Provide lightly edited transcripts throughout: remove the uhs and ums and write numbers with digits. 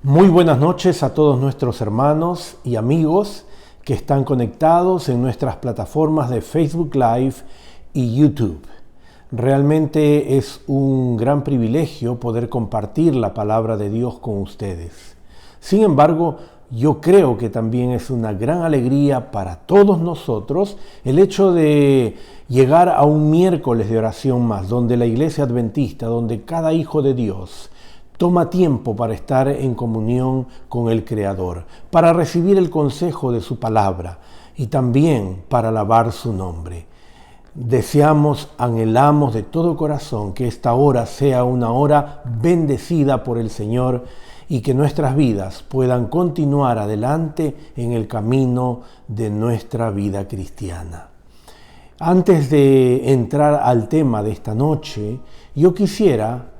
Muy buenas noches a todos nuestros hermanos y amigos que están conectados en nuestras plataformas de Facebook Live y YouTube. Realmente es un gran privilegio poder compartir la palabra de Dios con ustedes. Sin embargo, yo creo que también es una gran alegría para todos nosotros el hecho de llegar a un miércoles de oración más, donde la Iglesia Adventista, donde cada hijo de Dios toma tiempo para estar en comunión con el Creador, para recibir el consejo de su palabra y también para alabar su nombre. Deseamos, anhelamos de todo corazón que esta hora sea una hora bendecida por el Señor y que nuestras vidas puedan continuar adelante en el camino de nuestra vida cristiana. Antes de entrar al tema de esta noche, yo quisiera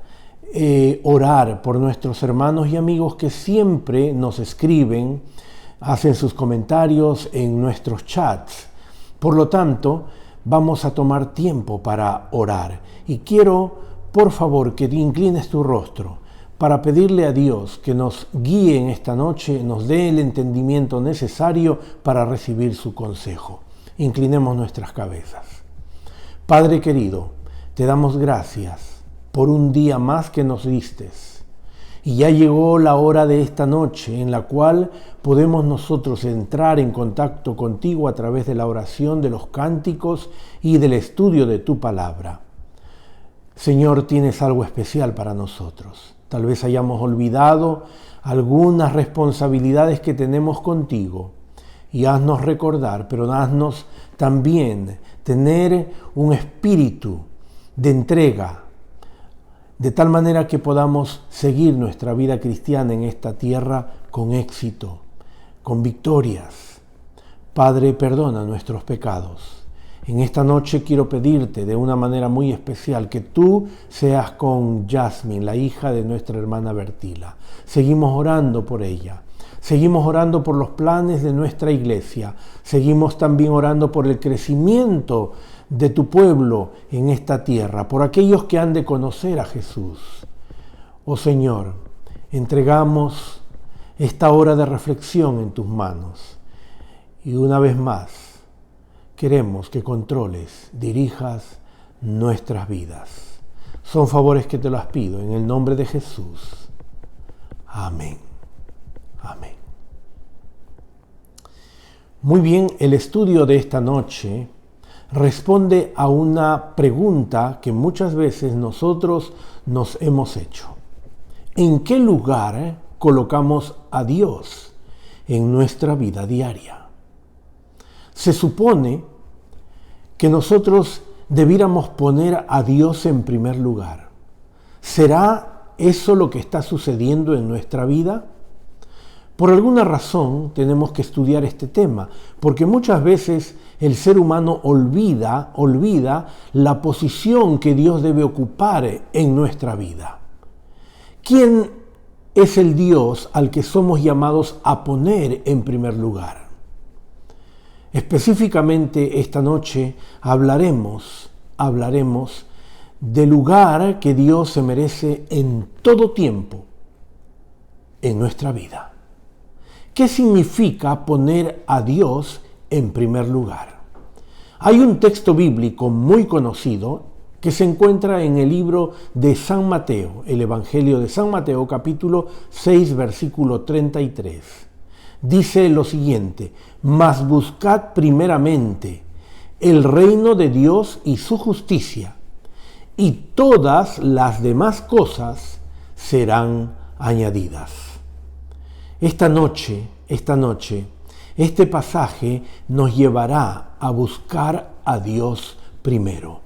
orar por nuestros hermanos y amigos que siempre nos escriben, hacen sus comentarios en nuestros chats. Por lo tanto, vamos a tomar tiempo para orar. Y quiero, por favor, que te inclines tu rostro para pedirle a Dios que nos guíe en esta noche, nos dé el entendimiento necesario para recibir su consejo. Inclinemos nuestras cabezas. Padre querido, te damos gracias por un día más que nos diste. Y ya llegó la hora de esta noche en la cual podemos nosotros entrar en contacto contigo a través de la oración, de los cánticos y del estudio de tu palabra. Señor, tienes algo especial para nosotros. Tal vez hayamos olvidado algunas responsabilidades que tenemos contigo y haznos recordar, pero haznos también tener un espíritu de entrega, de tal manera que podamos seguir nuestra vida cristiana en esta tierra con éxito, con victorias. Padre, perdona nuestros pecados. En esta noche quiero pedirte de una manera muy especial que tú seas con Yasmin, la hija de nuestra hermana Bertila. Seguimos orando por ella. Seguimos orando por los planes de nuestra iglesia. Seguimos también orando por el crecimiento de tu pueblo en esta tierra, por aquellos que han de conocer a Jesús. Oh Señor, entregamos esta hora de reflexión en tus manos y una vez más queremos que controles, dirijas nuestras vidas. Son favores que te los pido en el nombre de Jesús. Amén. Amén. Muy bien, el estudio de esta noche responde a una pregunta que muchas veces nosotros nos hemos hecho. ¿En qué lugar colocamos a Dios en nuestra vida diaria? Se supone que nosotros debiéramos poner a Dios en primer lugar. ¿Será eso lo que está sucediendo en nuestra vida? Por alguna razón tenemos que estudiar este tema, porque muchas veces el ser humano olvida la posición que Dios debe ocupar en nuestra vida. ¿Quién es el Dios al que somos llamados a poner en primer lugar? Específicamente esta noche hablaremos del lugar que Dios se merece en todo tiempo en nuestra vida. ¿Qué significa poner a Dios en primer lugar? Hay un texto bíblico muy conocido que se encuentra en el libro de San Mateo, el Evangelio de San Mateo, capítulo 6, versículo 33. Dice lo siguiente: mas buscad primeramente el reino de Dios y su justicia, y todas las demás cosas serán añadidas. Esta noche, este pasaje nos llevará a buscar a Dios primero.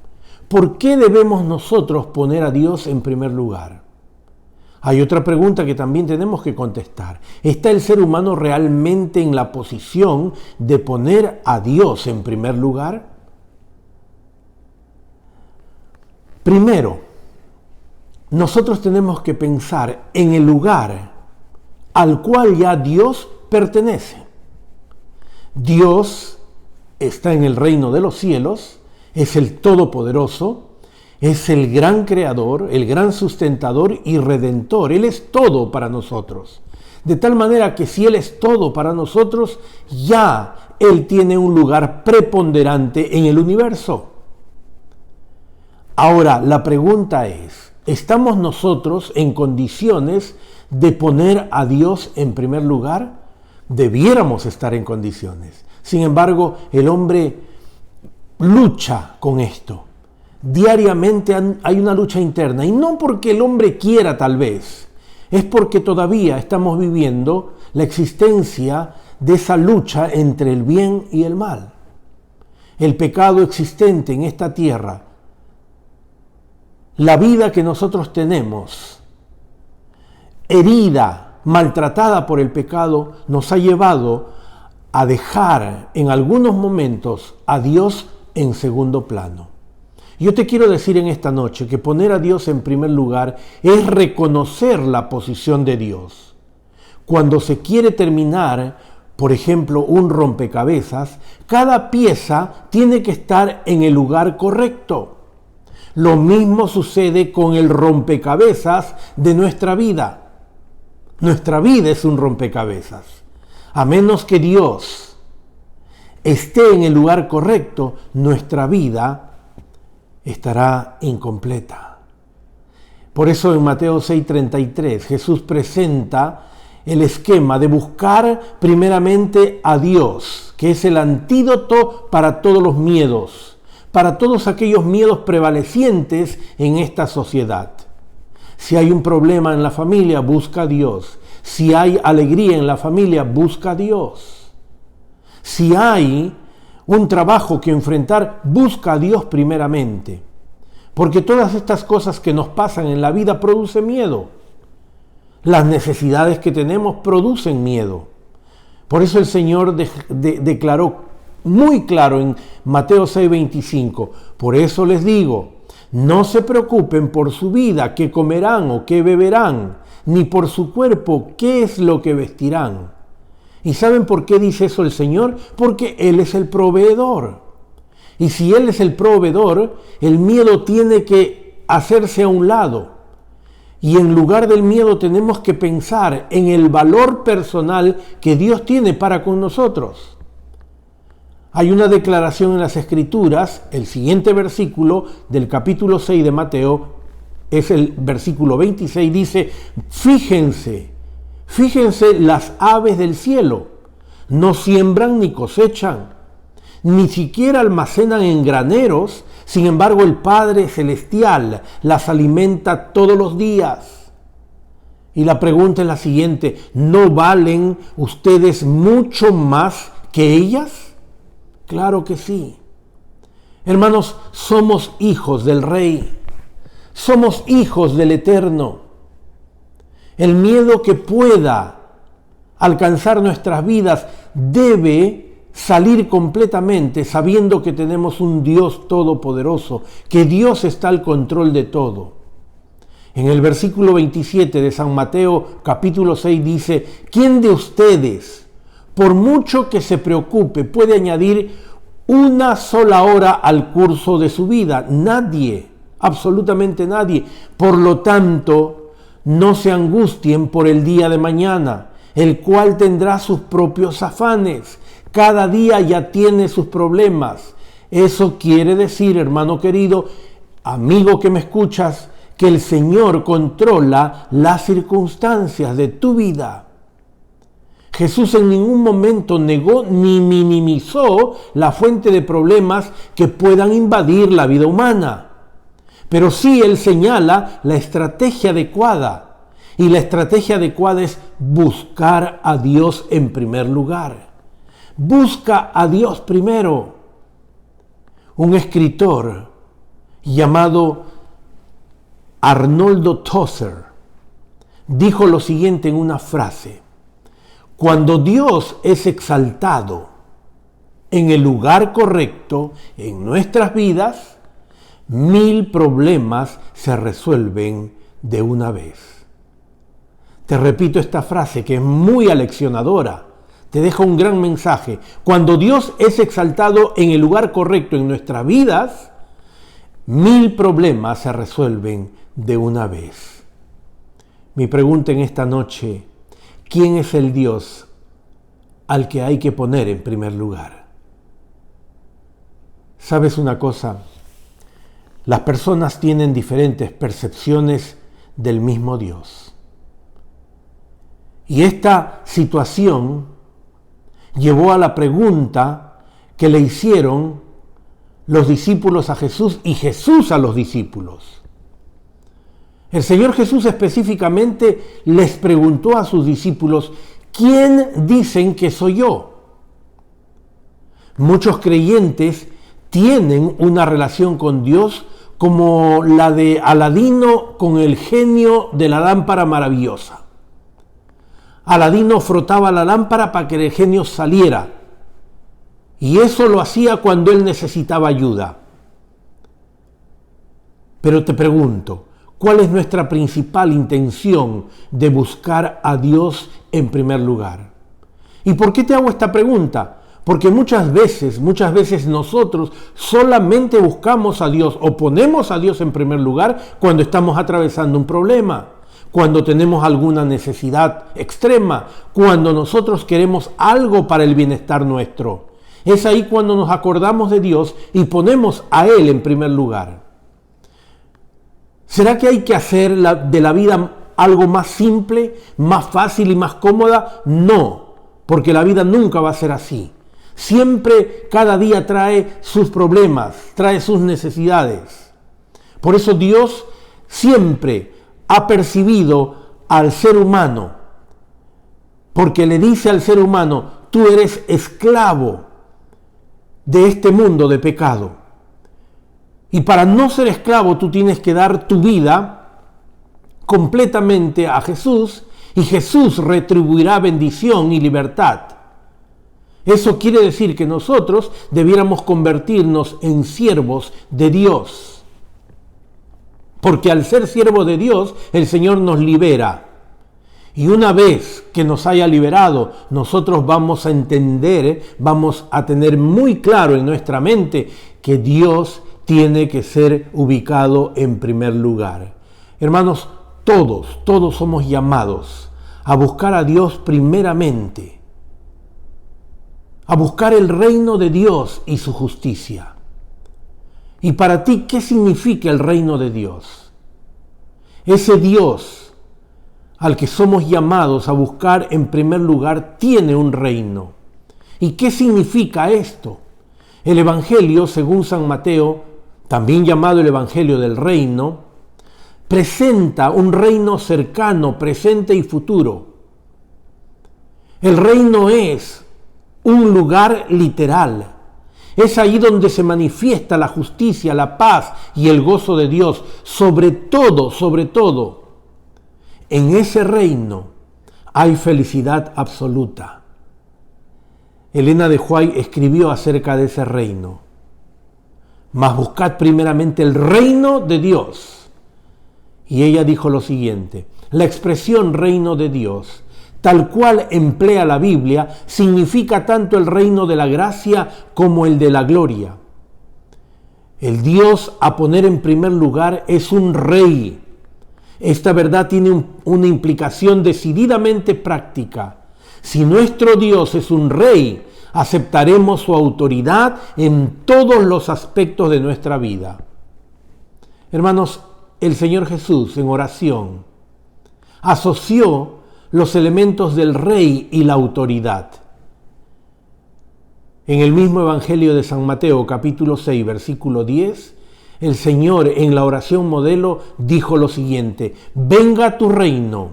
¿Por qué debemos nosotros poner a Dios en primer lugar? Hay otra pregunta que también tenemos que contestar. ¿Está el ser humano realmente en la posición de poner a Dios en primer lugar? Primero, nosotros tenemos que pensar en el lugar al cual ya Dios pertenece. Dios está en el reino de los cielos, es el Todopoderoso, es el gran Creador, el gran sustentador y Redentor. Él es todo para nosotros. De tal manera que si Él es todo para nosotros, ya Él tiene un lugar preponderante en el universo. Ahora, la pregunta es, ¿estamos nosotros en condiciones de poner a Dios en primer lugar? Debiéramos estar en condiciones. Sin embargo, el hombre lucha con esto. Diariamente hay una lucha interna, y no porque el hombre quiera tal vez, es porque todavía estamos viviendo la existencia de esa lucha entre el bien y el mal. El pecado existente en esta tierra, la vida que nosotros tenemos, herida, maltratada por el pecado, nos ha llevado a dejar en algunos momentos a Dios en segundo plano. Yo te quiero decir en esta noche que poner a Dios en primer lugar es reconocer la posición de Dios. Cuando se quiere terminar, por ejemplo, un rompecabezas, cada pieza tiene que estar en el lugar correcto. Lo mismo sucede con el rompecabezas de nuestra vida. Nuestra vida es un rompecabezas. A menos que Dios esté en el lugar correcto, nuestra vida estará incompleta. Por eso en Mateo 6:33 Jesús presenta el esquema de buscar primeramente a Dios, que es el antídoto para todos los miedos, para todos aquellos miedos prevalecientes en esta sociedad. Si hay un problema en la familia, busca a Dios. Si hay alegría en la familia, busca a Dios. Si hay un trabajo que enfrentar, busca a Dios primeramente. Porque todas estas cosas que nos pasan en la vida producen miedo. Las necesidades que tenemos producen miedo. Por eso el Señor declaró muy claro en Mateo 6:25, por eso les digo, no se preocupen por su vida, qué comerán o qué beberán, ni por su cuerpo, qué es lo que vestirán. ¿Y saben por qué dice eso el Señor? Porque Él es el proveedor. Y si Él es el proveedor, el miedo tiene que hacerse a un lado. Y en lugar del miedo tenemos que pensar en el valor personal que Dios tiene para con nosotros. Hay una declaración en las Escrituras, el siguiente versículo del capítulo 6 de Mateo, es el versículo 26, dice, fíjense las aves del cielo, no siembran ni cosechan, ni siquiera almacenan en graneros, sin embargo el Padre Celestial las alimenta todos los días. Y la pregunta es la siguiente, ¿no valen ustedes mucho más que ellas? Claro que sí. Hermanos, somos hijos del Rey, somos hijos del Eterno. El miedo que pueda alcanzar nuestras vidas debe salir completamente sabiendo que tenemos un Dios todopoderoso, que Dios está al control de todo. En el versículo 27 de San Mateo capítulo 6 dice, ¿quién de ustedes, por mucho que se preocupe, puede añadir una sola hora al curso de su vida? Nadie, absolutamente nadie. Por lo tanto, no se angustien por el día de mañana, el cual tendrá sus propios afanes. Cada día ya tiene sus problemas. Eso quiere decir, hermano querido, amigo que me escuchas, que el Señor controla las circunstancias de tu vida. Jesús en ningún momento negó ni minimizó la fuente de problemas que puedan invadir la vida humana. Pero sí Él señala la estrategia adecuada. Y la estrategia adecuada es buscar a Dios en primer lugar. Busca a Dios primero. Un escritor llamado Arnoldo Tozer dijo lo siguiente en una frase: cuando Dios es exaltado en el lugar correcto en nuestras vidas, 1000 problemas se resuelven de una vez. Te repito esta frase que es muy aleccionadora. Te deja un gran mensaje. Cuando Dios es exaltado en el lugar correcto en nuestras vidas, 1000 problemas se resuelven de una vez. Mi pregunta en esta noche: ¿quién es el Dios al que hay que poner en primer lugar? ¿Sabes una cosa? Las personas tienen diferentes percepciones del mismo Dios. Y esta situación llevó a la pregunta que le hicieron los discípulos a Jesús y Jesús a los discípulos. El Señor Jesús específicamente les preguntó a sus discípulos, ¿quién dicen que soy yo? Muchos creyentes tienen una relación con Dios como la de Aladino con el genio de la lámpara maravillosa. Aladino frotaba la lámpara para que el genio saliera. Y eso lo hacía cuando él necesitaba ayuda. Pero te pregunto, ¿cuál es nuestra principal intención de buscar a Dios en primer lugar? ¿Y por qué te hago esta pregunta? Porque muchas veces nosotros solamente buscamos a Dios o ponemos a Dios en primer lugar cuando estamos atravesando un problema, cuando tenemos alguna necesidad extrema, cuando nosotros queremos algo para el bienestar nuestro. Es ahí cuando nos acordamos de Dios y ponemos a Él en primer lugar. ¿Será que hay que hacer de la vida algo más simple, más fácil y más cómoda? No, porque la vida nunca va a ser así. Siempre, cada día trae sus problemas, trae sus necesidades. Por eso Dios siempre ha percibido al ser humano, porque le dice al ser humano, tú eres esclavo de este mundo de pecado. Y para no ser esclavo tú tienes que dar tu vida completamente a Jesús y Jesús retribuirá bendición y libertad. Eso quiere decir que nosotros debiéramos convertirnos en siervos de Dios. Porque al ser siervos de Dios, el Señor nos libera. Y una vez que nos haya liberado, nosotros vamos a entender, vamos a tener muy claro en nuestra mente que Dios tiene que ser ubicado en primer lugar. Hermanos, todos somos llamados a buscar a Dios primeramente, a buscar el reino de Dios y su justicia. Y para ti, ¿qué significa el reino de Dios? Ese Dios al que somos llamados a buscar en primer lugar tiene un reino. ¿Y qué significa esto? El Evangelio, según San Mateo, también llamado el Evangelio del Reino, presenta un reino cercano, presente y futuro. El reino es un lugar literal. Es ahí donde se manifiesta la justicia, la paz y el gozo de Dios. Sobre todo, en ese reino hay felicidad absoluta. Elena de White escribió acerca de ese reino. Mas buscad primeramente el reino de Dios. Y ella dijo lo siguiente: la expresión reino de Dios, tal cual emplea la Biblia, significa tanto el reino de la gracia como el de la gloria. El Dios a poner en primer lugar es un rey. Esta verdad tiene una implicación decididamente práctica. Si nuestro Dios es un rey, aceptaremos su autoridad en todos los aspectos de nuestra vida. Hermanos, el Señor Jesús en oración asoció los elementos del rey y la autoridad. En el mismo Evangelio de San Mateo, capítulo 6, versículo 10, el Señor en la oración modelo dijo lo siguiente: venga tu reino,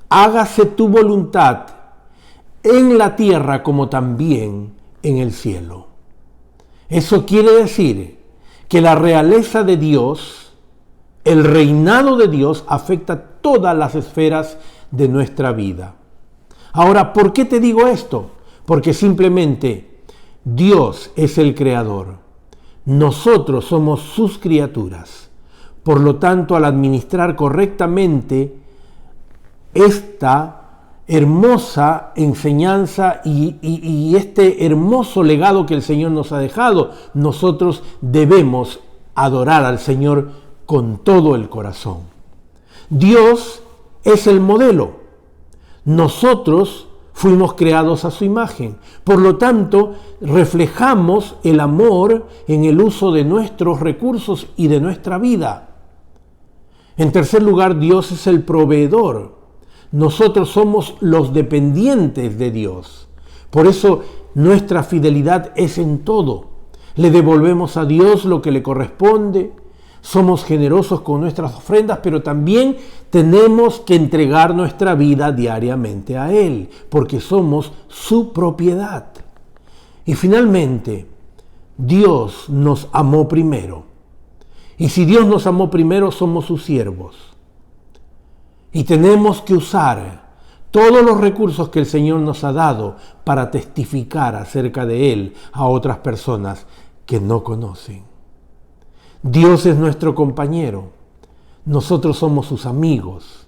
hágase tu voluntad en la tierra como también en el cielo. Eso quiere decir que la realeza de Dios, el reinado de Dios, afecta todas las esferas de nuestra vida. Ahora, ¿por qué te digo esto? Porque simplemente Dios es el creador. Nosotros somos sus criaturas. Por lo tanto, al administrar correctamente esta hermosa enseñanza y este hermoso legado que el Señor nos ha dejado, nosotros debemos adorar al Señor con todo el corazón. Dios es el modelo. Nosotros fuimos creados a su imagen. Por lo tanto, reflejamos el amor en el uso de nuestros recursos y de nuestra vida. En tercer lugar, Dios es el proveedor. Nosotros somos los dependientes de Dios. Por eso nuestra fidelidad es en todo. Le devolvemos a Dios lo que le corresponde. Somos generosos con nuestras ofrendas, pero también tenemos que entregar nuestra vida diariamente a Él, porque somos su propiedad. Y finalmente, Dios nos amó primero. Y si Dios nos amó primero, somos sus siervos. Y tenemos que usar todos los recursos que el Señor nos ha dado para testificar acerca de Él a otras personas que no conocen. Dios es nuestro compañero, nosotros somos sus amigos.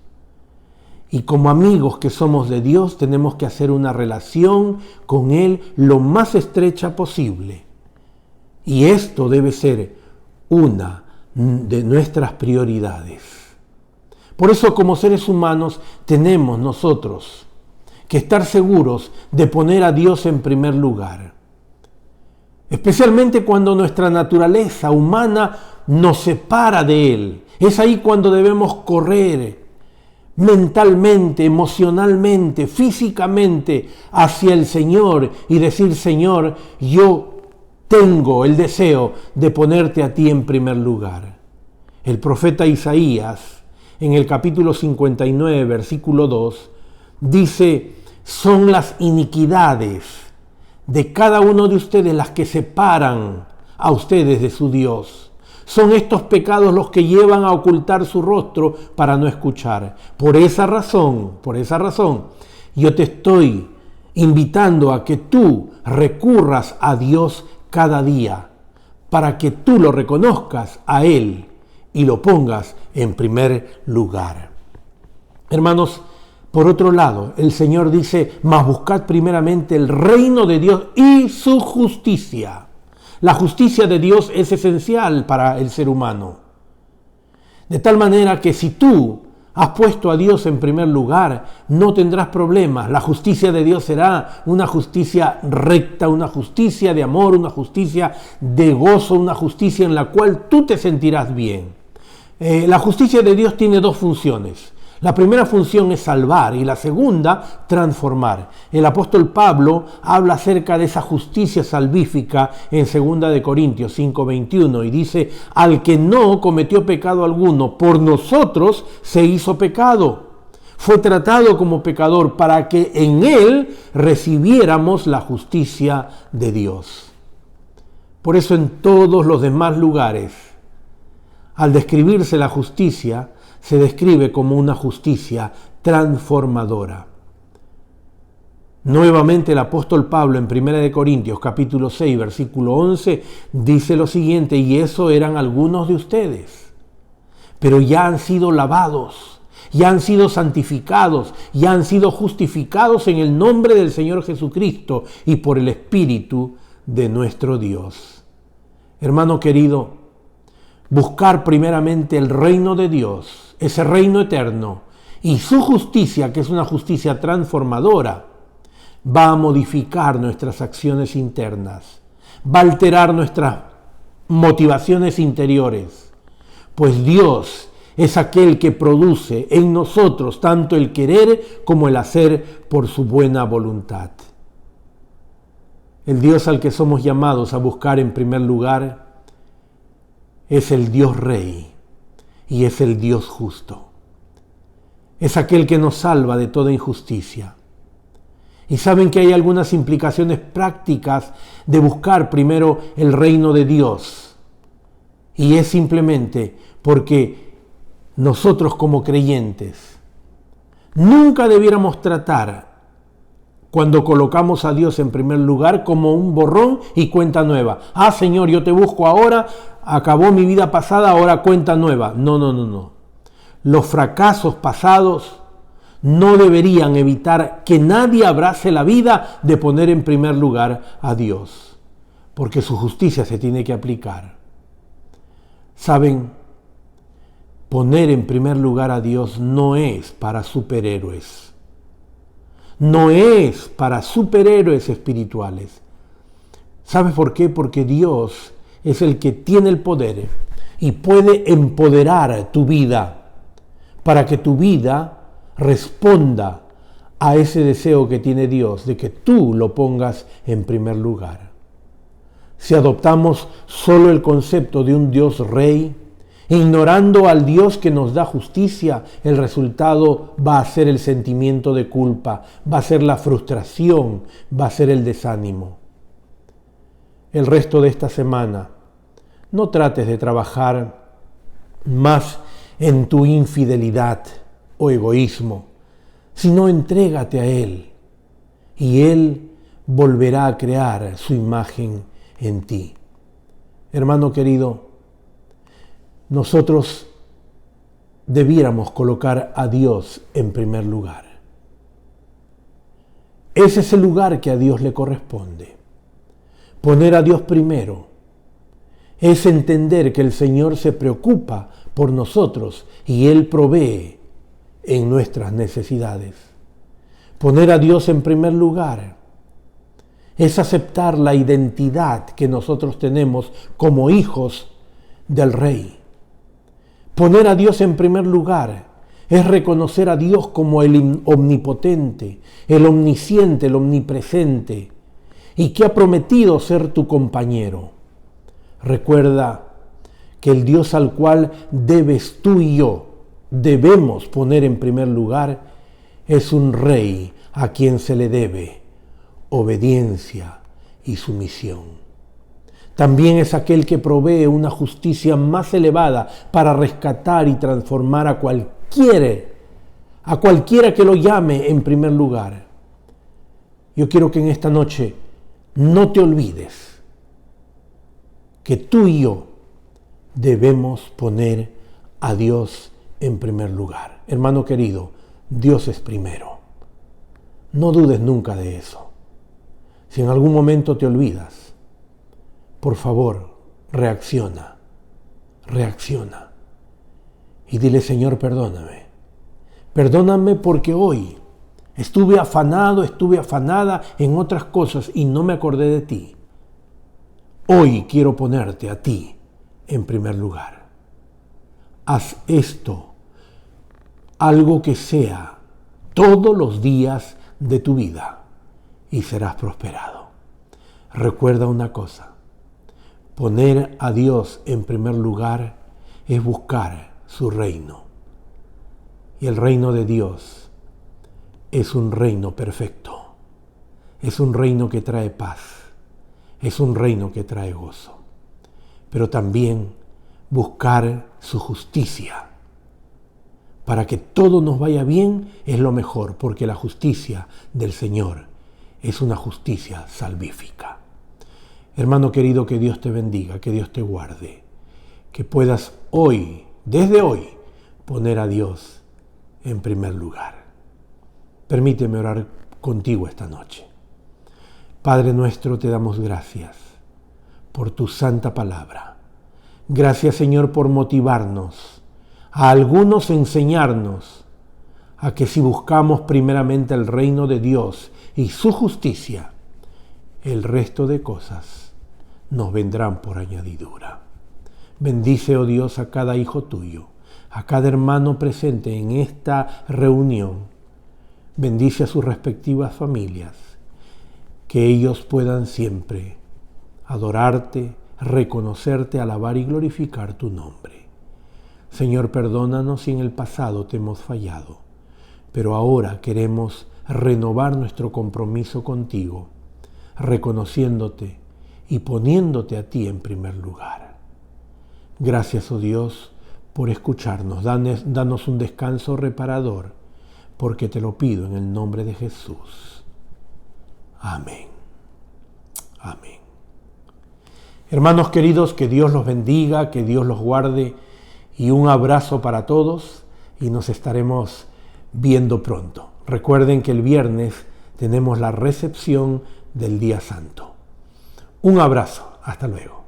Y como amigos que somos de Dios, tenemos que hacer una relación con Él lo más estrecha posible. Y esto debe ser una de nuestras prioridades. Por eso, como seres humanos, tenemos nosotros que estar seguros de poner a Dios en primer lugar. Especialmente cuando nuestra naturaleza humana nos separa de Él. Es ahí cuando debemos correr mentalmente, emocionalmente, físicamente hacia el Señor y decir: Señor, yo tengo el deseo de ponerte a ti en primer lugar. El profeta Isaías, en el capítulo 59, versículo 2, dice: son las iniquidades de cada uno de ustedes las que separan a ustedes de su Dios. Son estos pecados los que llevan a ocultar su rostro para no escuchar. Por esa razón, yo te estoy invitando a que tú recurras a Dios cada día, para que tú lo reconozcas a Él y lo pongas en primer lugar. Hermanos, por otro lado, el Señor dice: mas buscad primeramente el reino de Dios y su justicia. La justicia de Dios es esencial para el ser humano. De tal manera que si tú has puesto a Dios en primer lugar, no tendrás problemas. La justicia de Dios será una justicia recta, una justicia de amor, una justicia de gozo, una justicia en la cual tú te sentirás bien. La justicia de Dios tiene dos funciones. La primera función es salvar y la segunda, transformar. El apóstol Pablo habla acerca de esa justicia salvífica en 2 Corintios 5:21 y dice: al que no cometió pecado alguno, por nosotros se hizo pecado. Fue tratado como pecador para que en él recibiéramos la justicia de Dios. Por eso en todos los demás lugares, al describirse la justicia, se describe como una justicia transformadora. Nuevamente el apóstol Pablo en 1 Corintios capítulo 6, versículo 11, dice lo siguiente: y eso eran algunos de ustedes, pero ya han sido lavados, ya han sido santificados, ya han sido justificados en el nombre del Señor Jesucristo y por el Espíritu de nuestro Dios. Hermano querido, buscar primeramente el reino de Dios, ese reino eterno, y su justicia, que es una justicia transformadora, va a modificar nuestras acciones internas, va a alterar nuestras motivaciones interiores, pues Dios es aquel que produce en nosotros tanto el querer como el hacer por su buena voluntad. El Dios al que somos llamados a buscar en primer lugar es el Dios Rey y es el Dios justo. Es aquel que nos salva de toda injusticia. Y saben que hay algunas implicaciones prácticas de buscar primero el reino de Dios. Y es simplemente porque nosotros como creyentes nunca debiéramos tratar, cuando colocamos a Dios en primer lugar, como un borrón y cuenta nueva. Ah, Señor, yo te busco ahora, acabó mi vida pasada, ahora cuenta nueva. No. Los fracasos pasados no deberían evitar que nadie abrace la vida de poner en primer lugar a Dios, porque su justicia se tiene que aplicar. Saben, poner en primer lugar a Dios no es para superhéroes. no es para superhéroes espirituales. ¿Sabes por qué? Porque Dios es el que tiene el poder y puede empoderar tu vida para que tu vida responda a ese deseo que tiene Dios de que tú lo pongas en primer lugar. Si adoptamos solo el concepto de un Dios rey, ignorando al Dios que nos da justicia, el resultado va a ser el sentimiento de culpa, va a ser la frustración, va a ser el desánimo. El resto de esta semana, no trates de trabajar más en tu infidelidad o egoísmo, sino entrégate a Él y Él volverá a crear su imagen en ti. Hermano querido, nosotros debiéramos colocar a Dios en primer lugar. Ese es el lugar que a Dios le corresponde. Poner a Dios primero es entender que el Señor se preocupa por nosotros y Él provee en nuestras necesidades. Poner a Dios en primer lugar es aceptar la identidad que nosotros tenemos como hijos del Rey. Poner a Dios en primer lugar es reconocer a Dios como el omnipotente, el omnisciente, el omnipresente, y que ha prometido ser tu compañero. Recuerda que el Dios al cual debes tú y yo, debemos poner en primer lugar, es un Rey a quien se le debe obediencia y sumisión. También es aquel que provee una justicia más elevada para rescatar y transformar a cualquiera que lo llame en primer lugar. Yo quiero que en esta noche no te olvides que tú y yo debemos poner a Dios en primer lugar. Hermano querido, Dios es primero. No dudes nunca de eso. Si en algún momento te olvidas, por favor, reacciona y dile: Señor, perdóname. Perdóname porque hoy estuve afanada en otras cosas y no me acordé de ti. Hoy quiero ponerte a ti en primer lugar. Haz esto, algo que sea todos los días de tu vida y serás prosperado. Recuerda una cosa: poner a Dios en primer lugar es buscar su reino. Y el reino de Dios es un reino perfecto. Es un reino que trae paz. Es un reino que trae gozo. Pero también buscar su justicia. Para que todo nos vaya bien es lo mejor, porque la justicia del Señor es una justicia salvífica. Hermano querido, que Dios te bendiga, que Dios te guarde, que puedas hoy, desde hoy, poner a Dios en primer lugar. Permíteme orar contigo esta noche. Padre nuestro, te damos gracias por tu santa palabra. Gracias, Señor, por motivarnos, a algunos enseñarnos a que si buscamos primeramente el reino de Dios y su justicia, el resto de cosas nos vendrán por añadidura. Bendice, oh Dios, a cada hijo tuyo, a cada hermano presente en esta reunión. Bendice a sus respectivas familias, que ellos puedan siempre adorarte, reconocerte, alabar y glorificar tu nombre. Señor, perdónanos si en el pasado te hemos fallado, pero ahora queremos renovar nuestro compromiso contigo, reconociéndote y poniéndote a ti en primer lugar. Gracias, oh Dios, por escucharnos. Danos un descanso reparador, porque te lo pido en el nombre de Jesús. Amén. Amén. Hermanos queridos, que Dios los bendiga, que Dios los guarde, y un abrazo para todos, y nos estaremos viendo pronto. Recuerden que el viernes tenemos la recepción del Día Santo. Un abrazo, hasta luego.